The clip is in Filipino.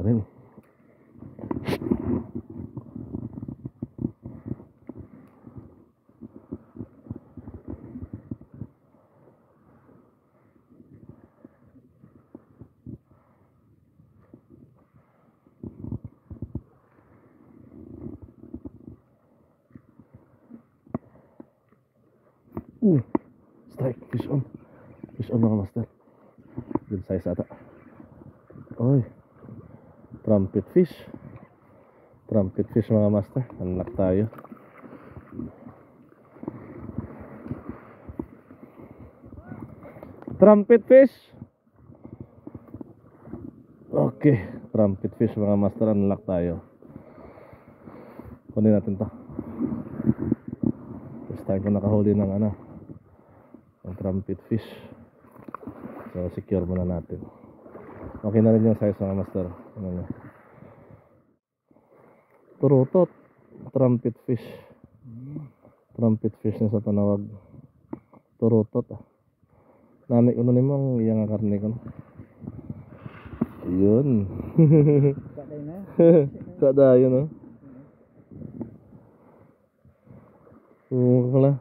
pa rin. Strike, fish on. Fish on mga master. Good size ata. Oy, trumpet fish. Trumpet fish mga master. Unlock tayo. Trumpet fish. Okay, trumpet fish mga master. Unlock tayo. Kunin natin to. First time ko nakahuli ng ng trumpet fish. So secure muna natin. Okay na rin yung size mga master. Ano nyo? Turutot. Trumpet fish. Trumpet fish na sa panawag. Turutot. Nami ko na nimang iyang karne ko. Yun. Kada yun wala.